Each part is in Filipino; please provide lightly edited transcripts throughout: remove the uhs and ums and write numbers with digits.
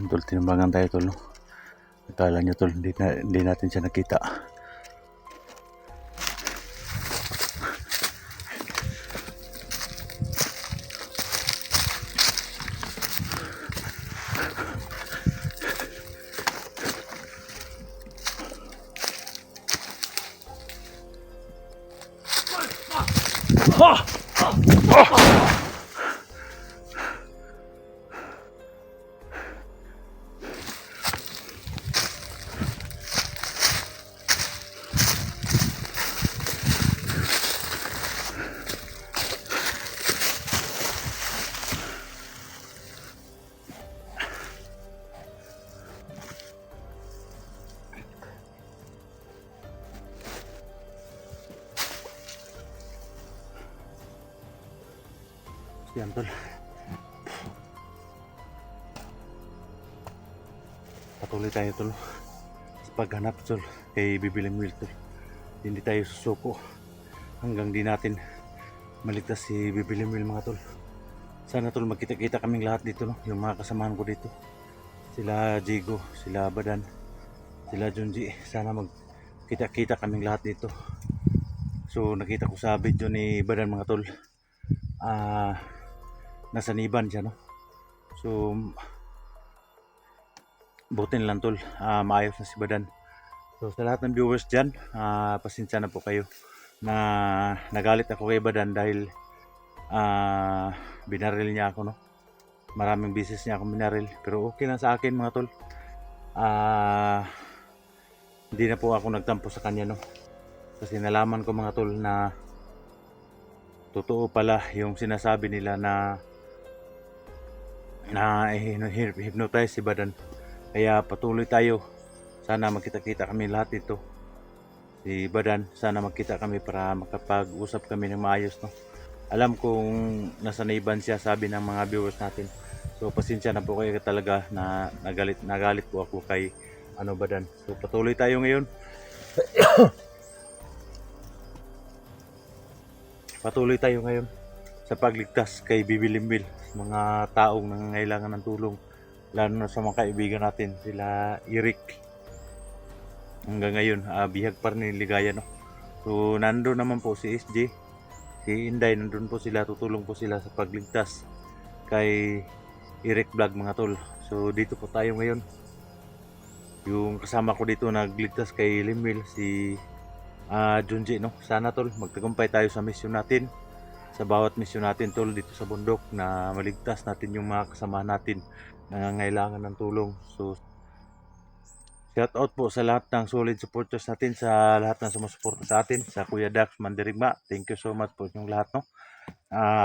Yan tol, tinambangan tayo tol. Akala nyo tol, hindi natin siya nakita. Yan tol. Patuloy tayo tol sa paghanap tol kay Bibiling Will tol. Hindi tayo susuko hanggang di natin maligtas si Bibiling Will mga tol. Sana tol magkita-kita kaming lahat dito no, yung mga kasamahan ko dito. Sila Jigo, sila Badan, sila Junji. Sana magkita-kita kaming lahat dito. So nakita ko sa video ni Badan mga tol. Nasa Niban siya no. So butin lang tol, maayos na si Badan. So sa lahat ng viewers dyan, pasensya na po kayo na nagalit ako kay Badan dahil binaril niya ako no. Maraming beses niya ako binaril, pero okay na sa akin mga tol. Hindi na po ako nagtampo sa kanya no, kasi nalaman ko mga tol na totoo pala yung sinasabi nila na hypnotize si Badan. Kaya patuloy tayo. Sana magkita-kita kami lahat dito. Si Badan, sana magkita kami para makapag-usap kami ng maayos no. Alam kong nasa Niban siya, sabi ng mga viewers natin. So pasensya na po kayo talaga na nagalit po ako kay Badan. So patuloy tayo ngayon. Patuloy tayo ngayon sa pagligtas kay Bibiling Will, mga taong nangangailangan ng tulong, lalo na sa mga kaibigan natin, sila Eric. Hanggang ngayon, bihag pa rin Ligaya no. So nandun naman po si SJ, si Inday, nandun po sila, tutulong po sila sa pagligtas kay Eric Vlog mga tol. So dito po tayo ngayon. Yung kasama ko dito nagligtas kay Limwil, si Junji no. Sana tol magtagumpay tayo sa mission natin, sa bawat mission natin tol dito sa bundok, na maligtas natin yung mga kasama natin na nangangailangan ng tulong. So shout out po sa lahat ng solid supporters natin, sa lahat ng sumusuporta sa atin, sa Kuya Dax Mandirigma. Thank you so much po yung lahat no.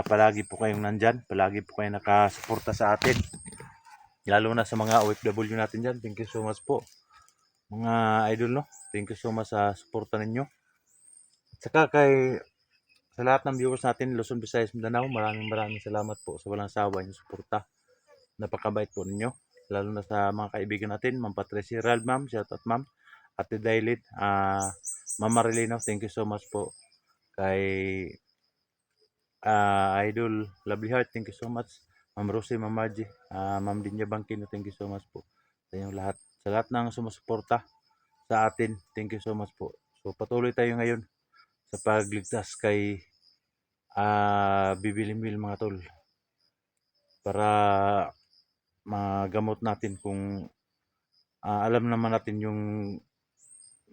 Palagi po kayong nandyan, palagi po kayong nakasuporta sa atin, lalo na sa mga OFW natin dyan. Thank you so much po mga idol no. Thank you so much sa suporta ninyo. Saka sa lahat ng viewers natin Luzon, Visayas, Mindanao, maraming salamat po sa walang sawa niyo suporta. Napakabait po ninyo, lalo na sa mga kaibigan natin, Ma'am Patricia Rald, ma'am, shout out ma'am. Ate Dailid, Ma'am Marilino, thank you so much po. Kay Idol Lovely Heart, thank you so much. Ma'am Rosie, Ma'am Margie, Ma'am Dinya Bangkino, thank you so much po sa inyong lahat. Sa lahat ng sumusuporta sa atin, thank you so much po. So patuloy tayo ngayon sa pagligtas kay Bibiling Will mga tol, para magamot natin kung alam naman natin yung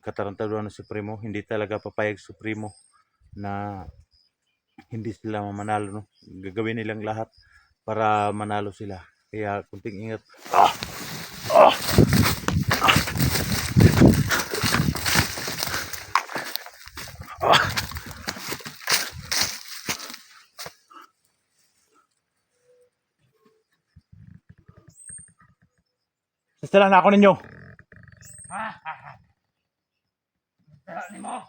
katarantaduhan ng Supremo. Hindi talaga papayag Supremo na hindi sila mamanalo no. Gagawin nilang lahat para manalo sila, kaya kunting ingat. Sasala na ako ninyo. Sasala ni mo.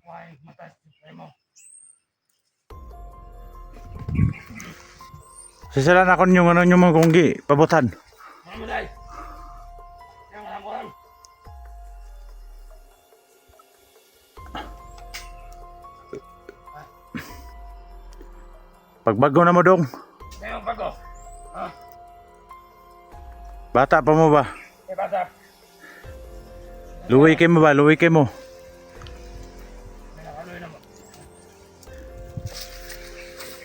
Why matas mo? Sasala na ako ninyo, yung mga kunggi, pabutan. Mamalay. Yang lakukan. Pagbago na mo dong. Yang bago. Bata pa mo ba? Eh, bata. Luwi kay mo ba? Luwi kay mo. May nakaloy na mo.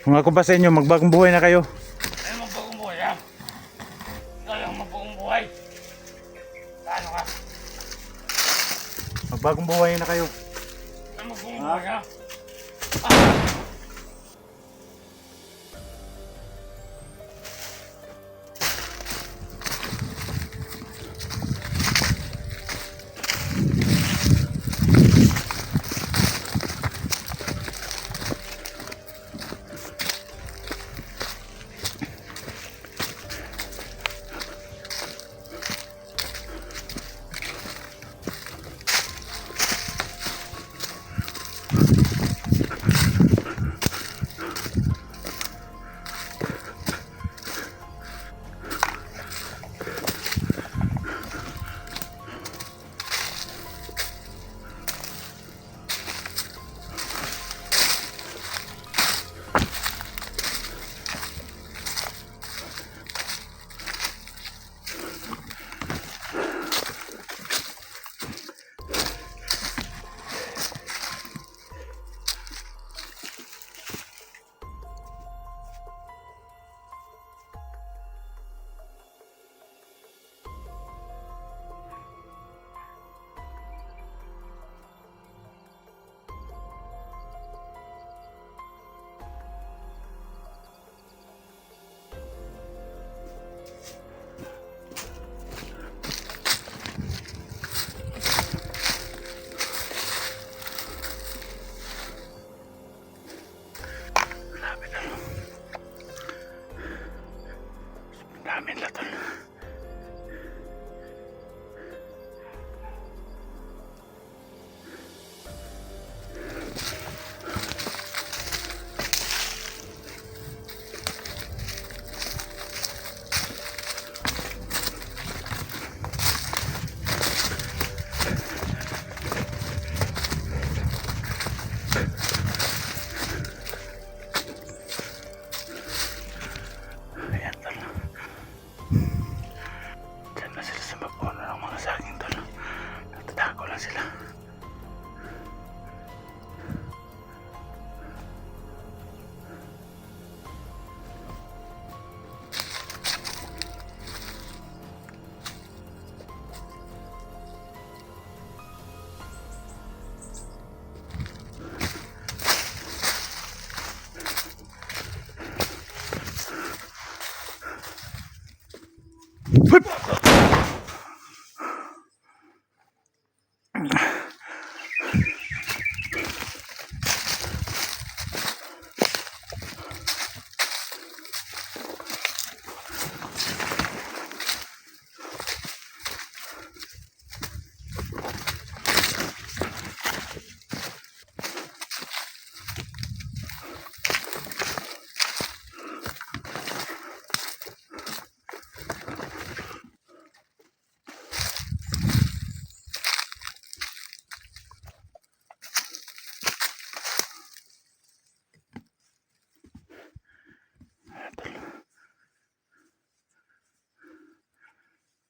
Kung ako pa sa inyo, magbagong buhay na kayo. Ano magpagong buhay, ha? Ikaw yung magpagong buhay. Ano ka? Magbagong buhay na kayo. Ano magpagong buhay, ha? Dami na tol. Ayan tol. Diyan na sila sa magpuno ng mga saging tol. Natatago lang sila. Whip!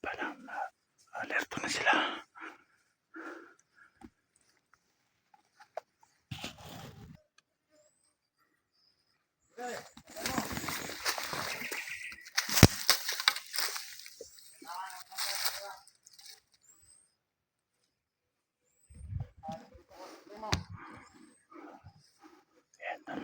Parang alerto na sila. Ayan tol.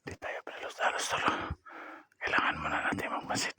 Di tayo palos-alos tol. Kailangan muna natin magmasid.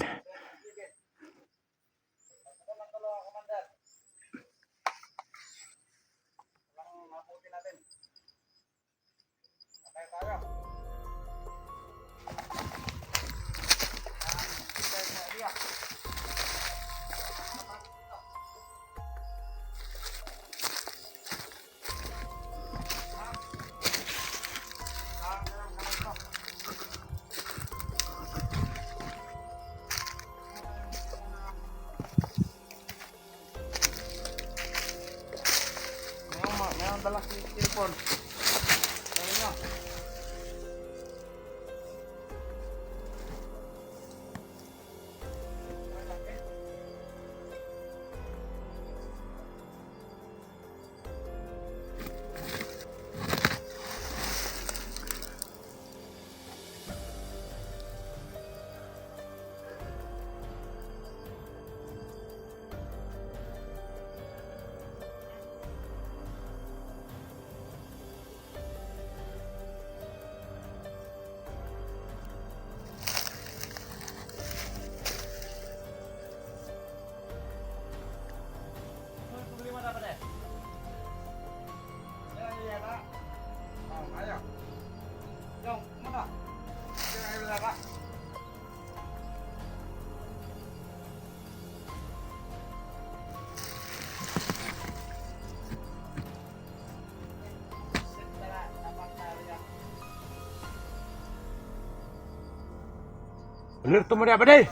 Alerto mo niya, Baday!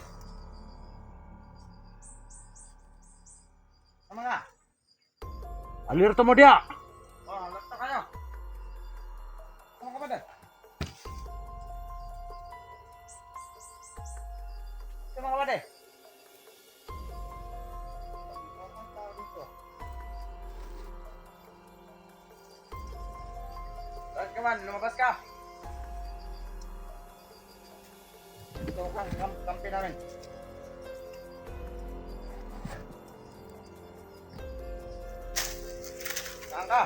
Tama nga. Alerto mo niya! Oh, lakta kayo. Tama ka ba dahil? Tama ka ba dahil? Saan ka man? Lumabas ka. Ito ang kampi namin. Saan ka?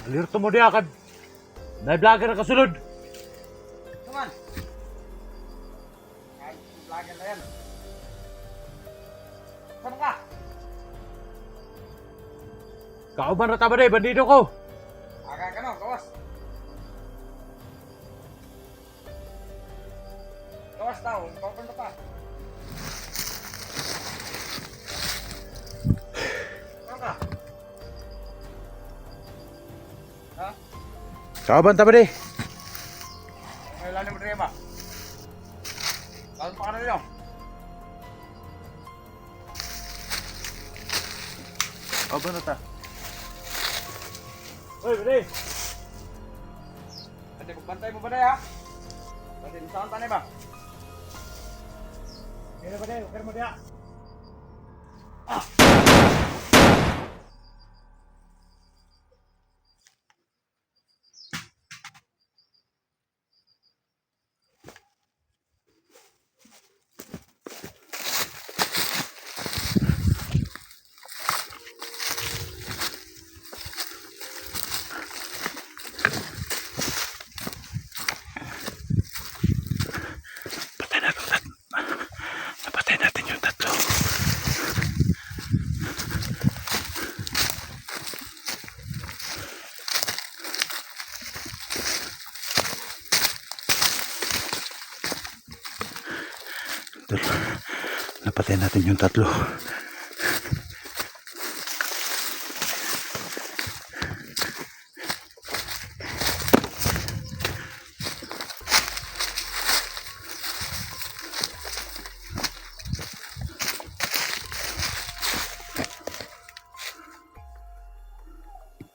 Alerto mo niya, kad. Nai-vlogger na kasulod. Tuman. Kahit vlogger na yan. Saan ka? Kauban na ta, Baday, bandido ko. Aga ka no, gawas. Gawas tao, paupan ka pa. Saan ka? Ha? Kauban ta, Baday. Kailan mo rin ba? Kalan pa ka na rin. Kauban na ta. Hoy, Baday! Ate, pagbantay mo ba na ha? Ate, saan tanay ba? Kaya, Baday, okay mo niya. Napatay natin yung tatlo. Napatay natin yung tatlo.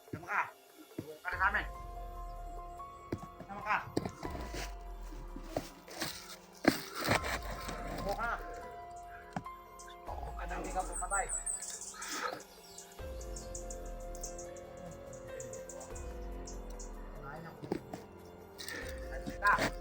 Tama ka. Huwag ka na namin. Tama ka. Huwag ka. Huwag ka na hindi ka pumatay. Kumain ako. Ay, kita.